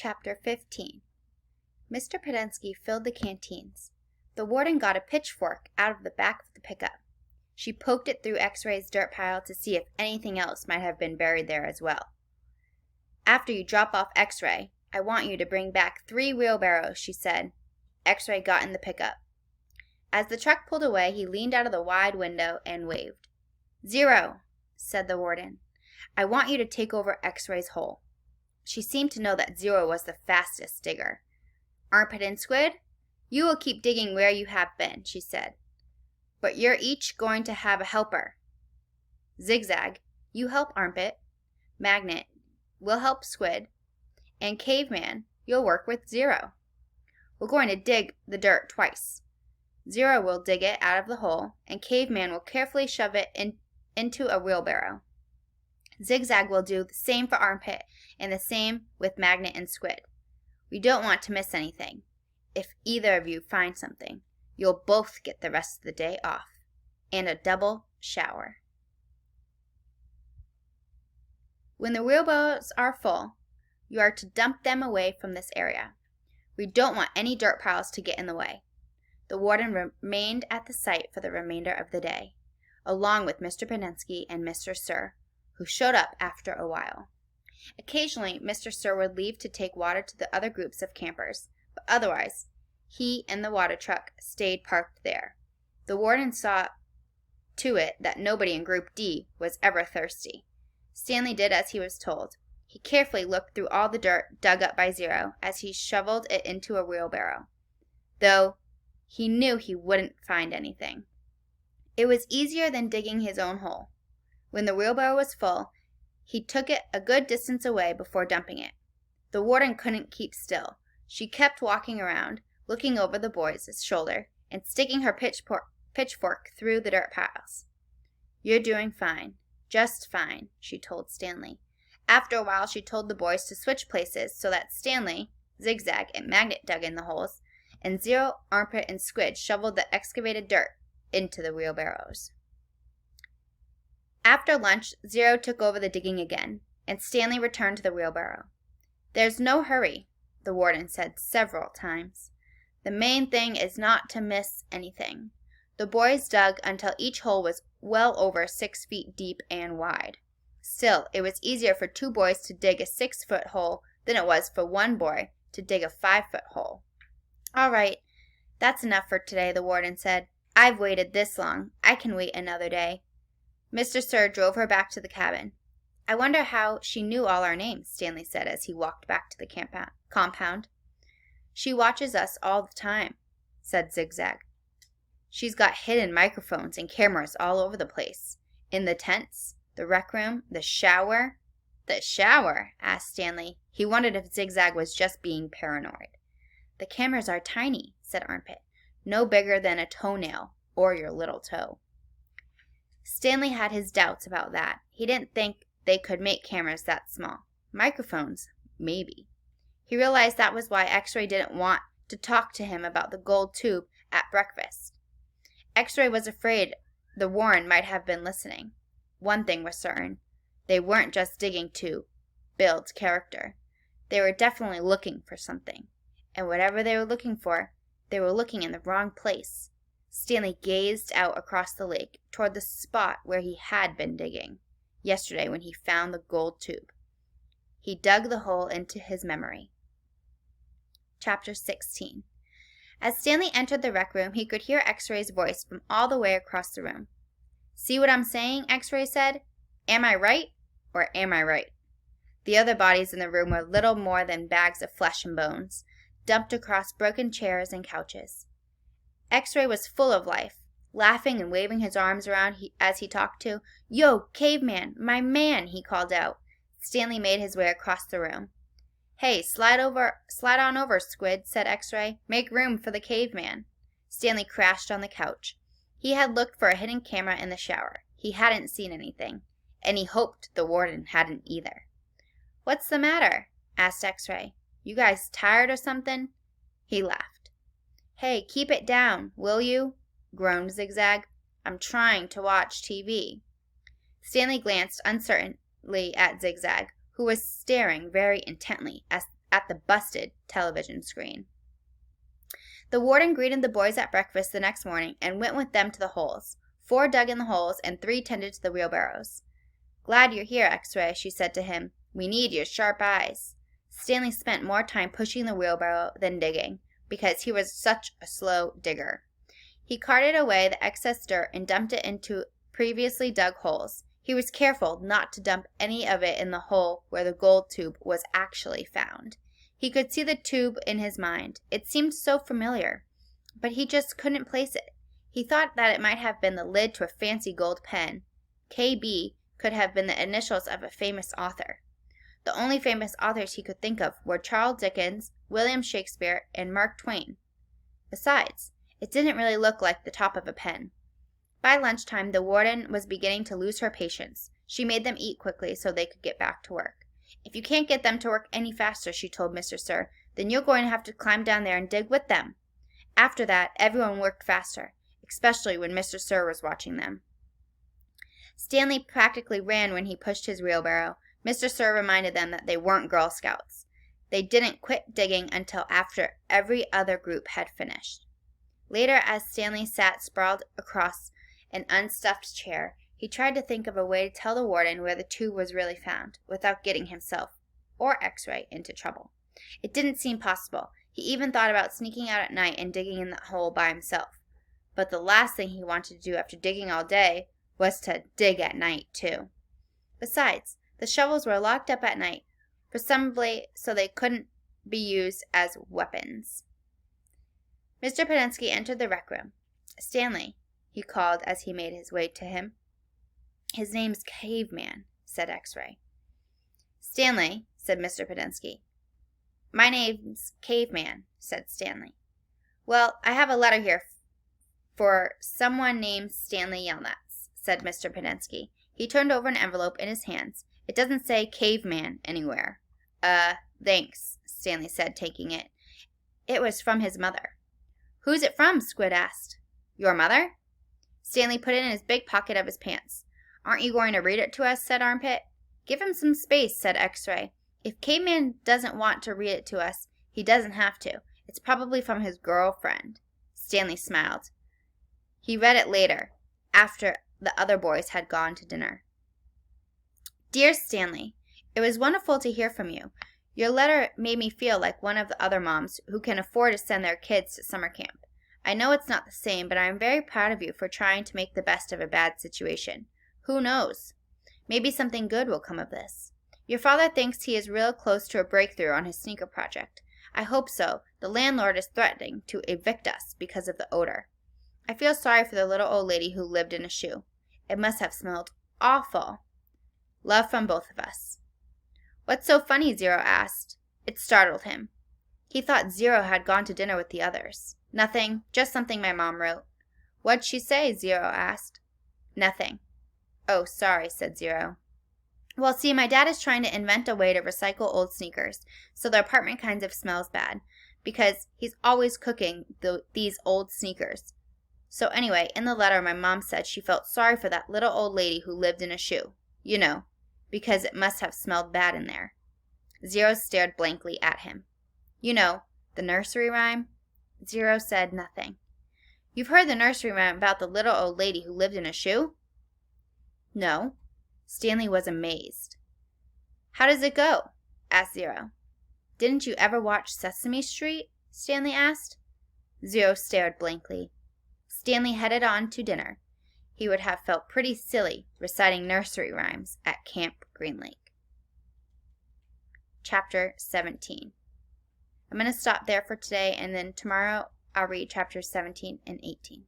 Chapter 15. Mr. Podensky filled the canteens. The warden got a pitchfork out of the back of the pickup. She poked it through X-Ray's dirt pile to see if anything else might have been buried there as well. "After you drop off X-Ray, I want you to bring back 3 wheelbarrows," she said. X-Ray got in the pickup. As the truck pulled away, he leaned out of the wide window and waved. "Zero," said the warden. "I want you to take over X-Ray's hole." She seemed to know that Zero was the fastest digger. "Armpit and Squid, you will keep digging where you have been," she said. "But you're each going to have a helper. Zigzag, you help Armpit. Magnet will help Squid. And Caveman, you'll work with Zero. We're going to dig the dirt twice. Zero will dig it out of the hole, and Caveman will carefully shove it into a wheelbarrow. Zigzag will do the same for Armpit, and the same with Magnet and Squid. We don't want to miss anything. If either of you find something, you'll both get the rest of the day off, and a double shower. When the wheelbarrows are full, you are to dump them away from this area. We don't want any dirt piles to get in the way." The warden remained at the site for the remainder of the day, along with Mr. Podensky and Mr. Sir, who showed up after a while. Occasionally, Mr. Sir would leave to take water to the other groups of campers, but otherwise, he and the water truck stayed parked there. The warden saw to it that nobody in Group D was ever thirsty. Stanley did as he was told. He carefully looked through all the dirt dug up by Zero as he shoveled it into a wheelbarrow, though he knew he wouldn't find anything. It was easier than digging his own hole. When the wheelbarrow was full, he took it a good distance away before dumping it. The warden couldn't keep still. She kept walking around, looking over the boys' shoulder and sticking her pitchfork through the dirt piles. "You're doing fine, just fine," she told Stanley. After a while, she told the boys to switch places so that Stanley, Zigzag, and Magnet dug in the holes, and Zero, Armpit, and Squid shoveled the excavated dirt into the wheelbarrows. After lunch, Zero took over the digging again, and Stanley returned to the wheelbarrow. "There's no hurry," the warden said several times. "The main thing is not to miss anything." The boys dug until each hole was well over 6 feet deep and wide. Still, it was easier for 2 boys to dig a 6-foot hole than it was for 1 boy to dig a 5-foot hole. "All right, that's enough for today," the warden said. "I've waited this long. I can wait another day." Mr. Sir drove her back to the cabin. "I wonder how she knew all our names," Stanley said as he walked back to the compound. "She watches us all the time," said Zigzag. "She's got hidden microphones and cameras all over the place. In the tents, the rec room, the shower." "The shower?" asked Stanley. He wondered if Zigzag was just being paranoid. "The cameras are tiny," said Armpit. "No bigger than a toenail or your little toe." Stanley had his doubts about that. He didn't think they could make cameras that small. Microphones, maybe. He realized that was why X-Ray didn't want to talk to him about the gold tube at breakfast. X-Ray was afraid the warden might have been listening. One thing was certain. They weren't just digging to build character. They were definitely looking for something. And whatever they were looking for, they were looking in the wrong place. Stanley gazed out across the lake toward the spot where he had been digging yesterday when he found the gold tube. He dug the hole into his memory. Chapter 16. As Stanley entered the rec room, he could hear X-Ray's voice from all the way across the room. "See what I'm saying?" X-Ray said. "Am I right, or am I right?" The other bodies in the room were little more than bags of flesh and bones, dumped across broken chairs and couches. X-Ray was full of life, laughing and waving his arms around as he talked to. "Yo, Caveman, my man," he called out. Stanley made his way across the room. "Hey, slide on over, Squid," said X-Ray. "Make room for the Caveman." Stanley crashed on the couch. He had looked for a hidden camera in the shower. He hadn't seen anything, and he hoped the warden hadn't either. "What's the matter?" asked X-Ray. "You guys tired or something?" He laughed. "Hey, keep it down, will you?" groaned Zigzag. "I'm trying to watch TV." Stanley glanced uncertainly at Zigzag, who was staring very intently at the busted television screen. The warden greeted the boys at breakfast the next morning and went with them to the holes. 4 dug in the holes and 3 tended to the wheelbarrows. "Glad you're here, X-Ray," she said to him. "We need your sharp eyes." Stanley spent more time pushing the wheelbarrow than digging, because he was such a slow digger. He carted away the excess dirt and dumped it into previously dug holes. He was careful not to dump any of it in the hole where the gold tube was actually found. He could see the tube in his mind. It seemed so familiar, but he just couldn't place it. He thought that it might have been the lid to a fancy gold pen. KB could have been the initials of a famous author. The only famous authors he could think of were Charles Dickens, William Shakespeare, and Mark Twain. Besides, it didn't really look like the top of a pen. By lunchtime, the warden was beginning to lose her patience. She made them eat quickly so they could get back to work. "If you can't get them to work any faster," she told Mr. Sir, "then you're going to have to climb down there and dig with them." After that, everyone worked faster, especially when Mr. Sir was watching them. Stanley practically ran when he pushed his wheelbarrow. Mr. Sir reminded them that they weren't Girl Scouts. They didn't quit digging until after every other group had finished. Later, as Stanley sat sprawled across an unstuffed chair, he tried to think of a way to tell the warden where the tube was really found, without getting himself, or X-Ray, into trouble. It didn't seem possible. He even thought about sneaking out at night and digging in that hole by himself. But the last thing he wanted to do after digging all day was to dig at night, too. Besides, the shovels were locked up at night, presumably so they couldn't be used as weapons. Mr. Penensky entered the rec room. "Stanley," he called as he made his way to him. "His name's Caveman," said X-Ray. "Stanley," said Mr. Penensky. "My name's Caveman," said Stanley. "Well, I have a letter here for someone named Stanley Yelnats," said Mr. Penensky. He turned over an envelope in his hands. "It doesn't say Caveman anywhere." Thanks," Stanley said, taking it. It was from his mother. "Who's it from?" Squid asked. "Your mother?" Stanley put it in his big pocket of his pants. "Aren't you going to read it to us?" said Armpit. "Give him some space," said X-Ray. "If Caveman doesn't want to read it to us, he doesn't have to. It's probably from his girlfriend." Stanley smiled. He read it later, after the other boys had gone to dinner. "Dear Stanley, it was wonderful to hear from you. Your letter made me feel like one of the other moms who can afford to send their kids to summer camp. I know it's not the same, but I am very proud of you for trying to make the best of a bad situation. Who knows? Maybe something good will come of this. Your father thinks he is real close to a breakthrough on his sneaker project. I hope so. The landlord is threatening to evict us because of the odor. I feel sorry for the little old lady who lived in a shoe. It must have smelled awful. Love from both of us." "What's so funny?" Zero asked. It startled him. He thought Zero had gone to dinner with the others. "Nothing, just something my mom wrote." "What'd she say?" Zero asked. "Nothing." "Oh, sorry," said Zero. "Well, see, my dad is trying to invent a way to recycle old sneakers, so the apartment kind of smells bad, because he's always cooking these old sneakers. So anyway, in the letter, my mom said she felt sorry for that little old lady who lived in a shoe. You know, because it must have smelled bad in there." Zero stared blankly at him. "You know, the nursery rhyme?" Zero said nothing. "You've heard the nursery rhyme about the little old lady who lived in a shoe?" "No." Stanley was amazed. "How does it go?" asked Zero. "Didn't you ever watch Sesame Street?" Stanley asked. Zero stared blankly. Stanley headed on to dinner. He would have felt pretty silly reciting nursery rhymes at Camp Green Lake. Chapter 17. I'm going to stop there for today, and then tomorrow I'll read chapters 17 and 18.